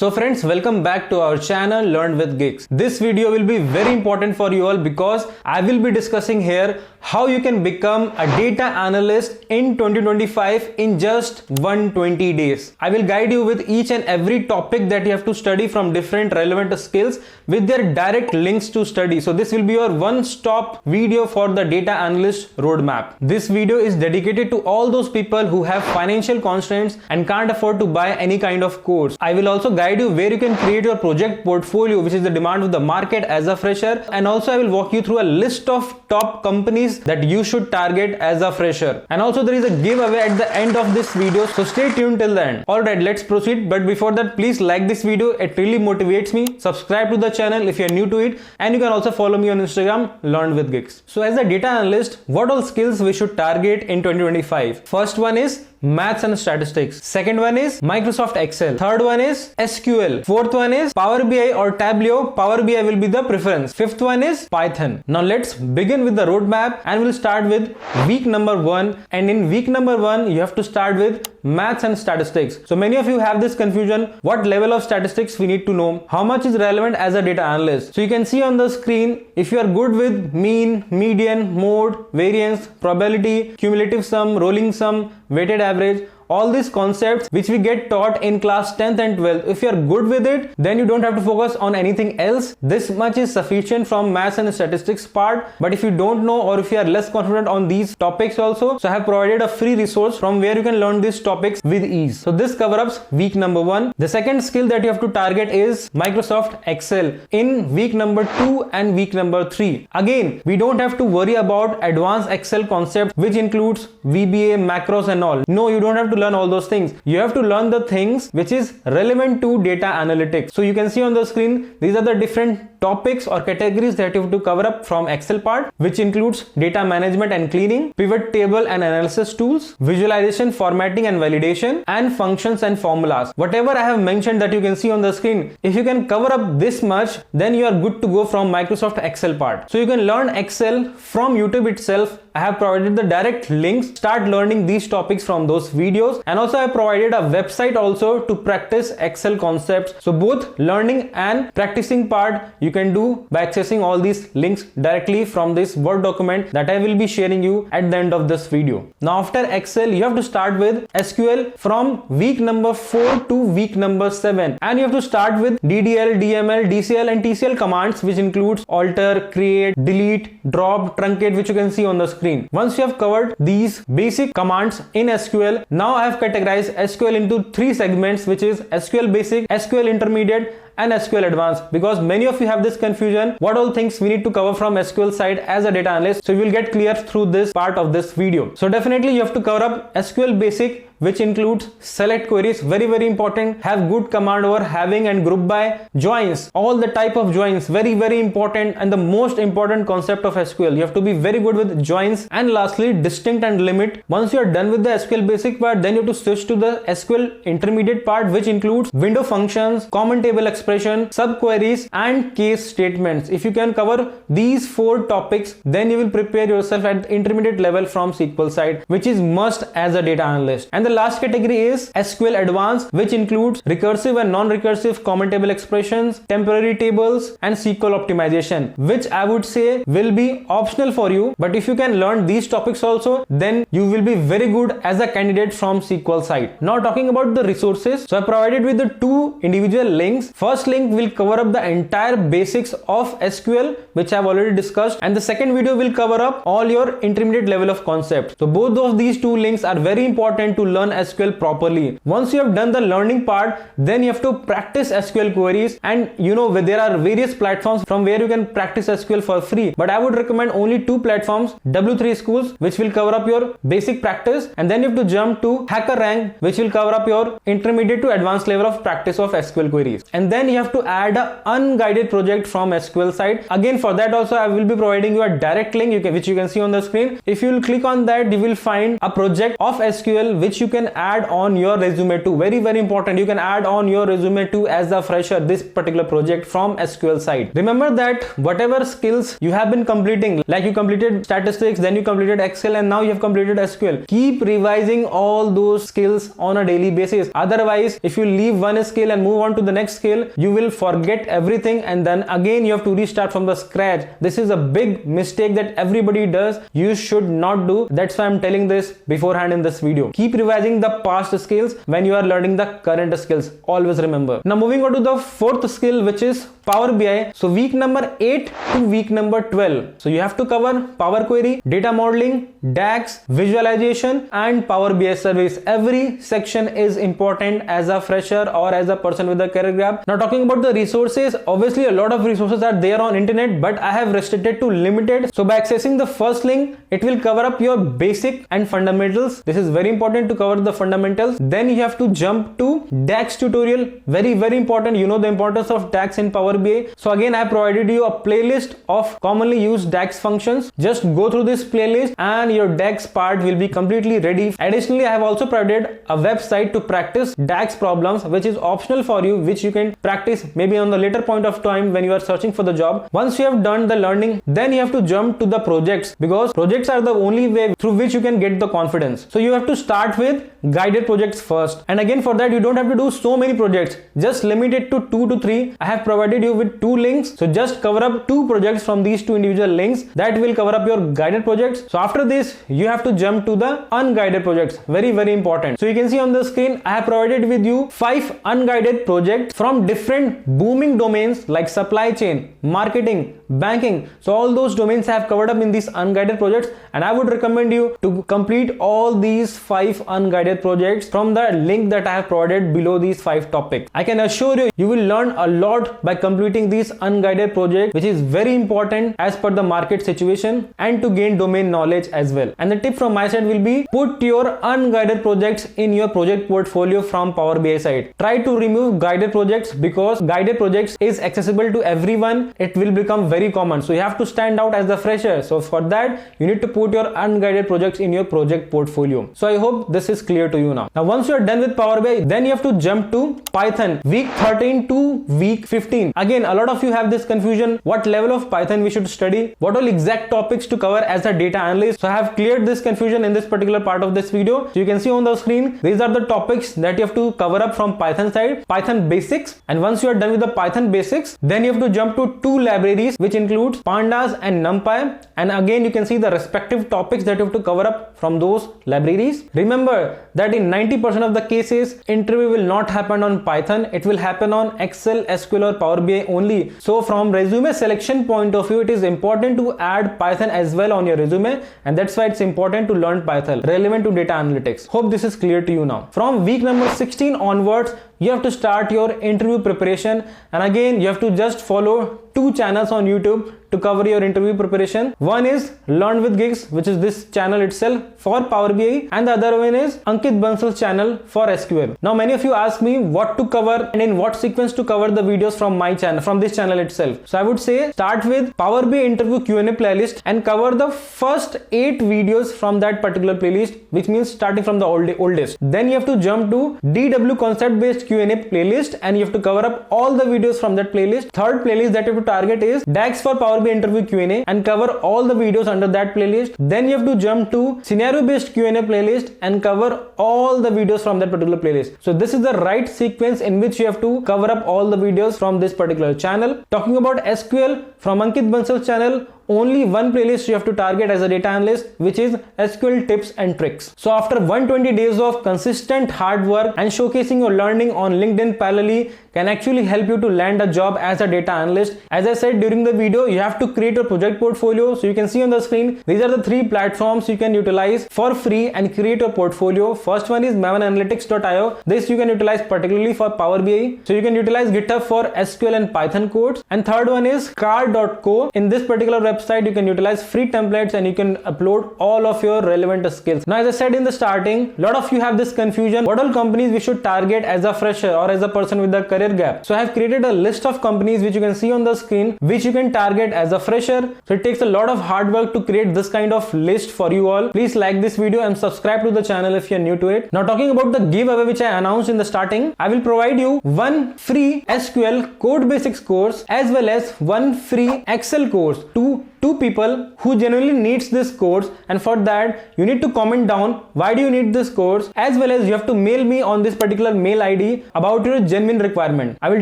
So friends, welcome back to our channel Learn with Gigs. This video will be very important for you all because I will be discussing here how you can become a data analyst in 2025 in just 120 days. I will guide you with each and every topic that you have to study from different relevant skills with their direct links to study. So this will be your one-stop video for the data analyst roadmap. This video is dedicated to all those people who have financial constraints and can't afford to buy any kind of course. I will also guide you where you can create your project portfolio, which is the demand of the market as a fresher, and also I will walk you through a list of top companies that you should target as a fresher. And also there is a giveaway at the end of this video, so stay tuned till the end. Alright, let's proceed, but before that please like this video, it really motivates me. Subscribe to the channel if you are new to it, and you can also follow me on Instagram, Learn with Gigs. So as a data analyst, what all skills we should target in 2025? First one is maths and statistics. Second one is Microsoft Excel. Third one is SQL. Fourth one is Power BI or Tableau. Power BI will be the preference. Fifth one is Python. Now let's begin with the roadmap, and we'll start with week number 1. And in week number 1, you have to start with maths and statistics. So many of you have this confusion, what level of statistics we need to know, how much is relevant as a data analyst. So you can see on the screen, if you are good with mean, median, mode, variance, probability, cumulative sum, rolling sum, weighted average, all these concepts which we get taught in class 10th and 12th, if you are good with it, then you don't have to focus on anything else. This much is sufficient from maths and statistics part. But if you don't know, or if you are less confident on these topics also, so I have provided a free resource from where you can learn these topics with ease. So this covers up week number 1. The second skill that you have to target is Microsoft Excel in week number 2 and week number 3. Again, we don't have to worry about advanced Excel concept which includes VBA, macros and all. No, you don't have to learn all those things. You have to learn the things which is relevant to data analytics. So you can see on the screen, these are the different topics or categories that you have to cover up from Excel part, which includes data management and cleaning, pivot table and analysis tools, visualization, formatting and validation, and functions and formulas. Whatever I have mentioned that you can see on the screen, if you can cover up this much, then you are good to go from Microsoft Excel part. So you can learn Excel from YouTube itself. I have provided the direct links. Start learning these topics from those videos, and also I have provided a website also to practice Excel concepts. So both learning and practicing part you can do by accessing all these links directly from this Word document that I will be sharing you at the end of this video. Now after Excel, you have to start with SQL from week number 4 to week number 7, and you have to start with DDL, DML, DCL and TCL commands, which includes alter, create, delete, drop, truncate, which you can see on the screen. Once you have covered these basic commands in SQL, now I have categorized SQL into 3 segments, which is SQL basic, SQL intermediate and SQL advanced, because many of you have this confusion what all things we need to cover from SQL side as a data analyst. So you will get clear through this part of this video. So definitely you have to cover up SQL basic, which includes select queries, very important, have good command over, having and group by, joins, all the type of joins, very important, and the most important concept of SQL. You have to be very good with joins. And lastly, distinct and limit. Once you are done with the SQL basic part, then you have to switch to the SQL intermediate part, which includes window functions, common table expression, subqueries and case statements. If you can cover these 4 topics, then you will prepare yourself at the intermediate level from SQL side, which is must as a data analyst. And the last category is SQL advanced, which includes recursive and non-recursive common table expressions, temporary tables and SQL optimization, which I would say will be optional for you. But if you can learn these topics also, then you will be very good as a candidate from SQL side. Now talking about the resources, so I provided with the 2 individual links. First link will cover up the entire basics of SQL, which I have already discussed, and the second video will cover up all your intermediate level of concepts. So both of these 2 links are very important to learn SQL properly. Once you have done the learning part, then you have to practice SQL queries, and you know there are various platforms from where you can practice SQL for free, but I would recommend only 2 platforms, W3 Schools, which will cover up your basic practice, and then you have to jump to HackerRank, which will cover up your intermediate to advanced level of practice of SQL queries. And then you have to add an unguided project from SQL side. Again, for that also I will be providing you a direct link which you can see on the screen. If you will click on that, you will find a project of SQL which you can add on your resume too. Very, very important. You can add on your resume too as a fresher this particular project from SQL side. Remember that whatever skills you have been completing, like you completed statistics, then you completed Excel, and now you have completed SQL. Keep revising all those skills on a daily basis. Otherwise, if you leave one skill and move on to the next skill, you will forget everything, and then again you have to restart from the scratch. This is a big mistake that everybody does. You should not do. That's why I'm telling this beforehand in this video. Keep revising the past skills when you are learning the current skills. Always remember. Now moving on to the fourth skill, which is Power BI. So week number 8 to week number 12. So you have to cover Power Query, data modeling, DAX, visualization, and Power BI service. Every section is important as a fresher or as a person with a career gap. Now talking about the resources, obviously a lot of resources are there on internet, but I have restricted to limited. So by accessing the first link, it will cover up your basic and fundamentals. This is very important to cover the fundamentals. Then you have to jump to DAX tutorial. Very, very important. You know the importance of DAX in Power BI. So again, I provided you a playlist of commonly used DAX functions. Just go through this playlist and your DAX part will be completely ready. Additionally, I have also provided a website to practice DAX problems, which is optional for you, which you can practice maybe on the later point of time when you are searching for the job. Once you have done the learning, then you have to jump to the projects, because projects are the only way through which you can get the confidence. So you have to start with guided projects first. And again, for that, you don't have to do so many projects. Just limit it to 2 to 3. I have provided you with 2 links. So just cover up 2 projects from these 2 individual links. That will cover up your guided projects. So after this, you have to jump to the unguided projects. Very, very important. So you can see on the screen, I have provided with you 5 unguided projects from different booming domains like supply chain, marketing, banking. So all those domains I have covered up in these unguided projects, and I would recommend you to complete all these 5 unguided projects from the link that I have provided below these 5 topics. I can assure you, you will learn a lot by completing these unguided projects, which is very important as per the market situation and to gain domain knowledge as well. And the tip from my side will be, put your unguided projects in your project portfolio from Power BI side. Try to remove guided projects, because guided projects is accessible to everyone. It will become very common. So you have to stand out as the fresher. So for that, you need to put your unguided projects in your project portfolio. So I hope this is clear to you now. Now once you are done with Power BI, then you have to jump to Python, week 13 to week 15. Again, a lot of you have this confusion, what level of Python we should study, what all exact topics to cover as a data analyst. So I have cleared this confusion in this particular part of this video. So you can see on the screen, these are the topics that you have to cover up from Python side. Python basics. And once you are done with the Python basics, then you have to jump to 2 libraries, which includes pandas and numpy. And again, you can see the respective topics that you have to cover up from those libraries. Remember that in 90% of the cases, interview will not happen on Python. It will happen on Excel, SQL or Power BI only. So from resume selection point of view, it is important to add Python as well on your resume. And that's why it's important to learn Python relevant to data analytics. Hope this is clear to you now. From week number 16 onwards, you have to start your interview preparation. And again, you have to just follow 2 channels on YouTube to cover your interview preparation. One is Learn with Gigs, which is this channel itself for Power BI, and the other one is Ankit Bansal's channel for SQL. Now many of you ask me what to cover and in what sequence to cover the videos from my channel, from this channel itself. So I would say start with Power BI interview Q&A playlist and cover the first 8 videos from that particular playlist, which means starting from the oldest. Then you have to jump to DW concept based Q&A playlist, and you have to cover up all the videos from that playlist. Third playlist that you have to target is DAX for Power BI interview Q&A and cover all the videos under that playlist. Then you have to jump to scenario based Q&A playlist and cover all the videos from that particular playlist. So this is the right sequence in which you have to cover up all the videos from this particular channel. Talking about SQL, from Ankit Bansal's channel, only one playlist you have to target as a data analyst, which is SQL tips and tricks. So after 120 days of consistent hard work and showcasing your learning on LinkedIn parallelly can actually help you to land a job as a data analyst. As I said during the video, you have to create a project portfolio. So you can see on the screen, these are the 3 platforms you can utilize for free and create your portfolio. First one is mavenanalytics.io. This you can utilize particularly for Power BI. So you can utilize GitHub for SQL and Python codes. And third one is car.co. In this particular website, website, you can utilize free templates and you can upload all of your relevant skills. Now, as I said in the starting, a lot of you have this confusion, what all companies we should target as a fresher or as a person with a career gap. So I have created a list of companies which you can see on the screen, which you can target as a fresher. So it takes a lot of hard work to create this kind of list for you all. Please like this video and subscribe to the channel if you are new to it. Now, talking about the giveaway which I announced in the starting, I will provide you one free SQL Codebasics course as well as one free Excel course to two people who genuinely needs this course, and for that you need to comment down why do you need this course, as well as you have to mail me on this particular mail ID about your genuine requirement. I will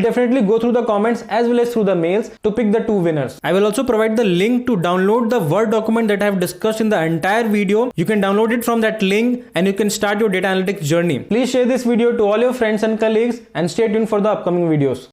definitely go through the comments as well as through the mails to pick the two winners. I will also provide the link to download the Word document that I have discussed in the entire video. You can download it from that link and you can start your data analytics journey. Please share this video to all your friends and colleagues and stay tuned for the upcoming videos.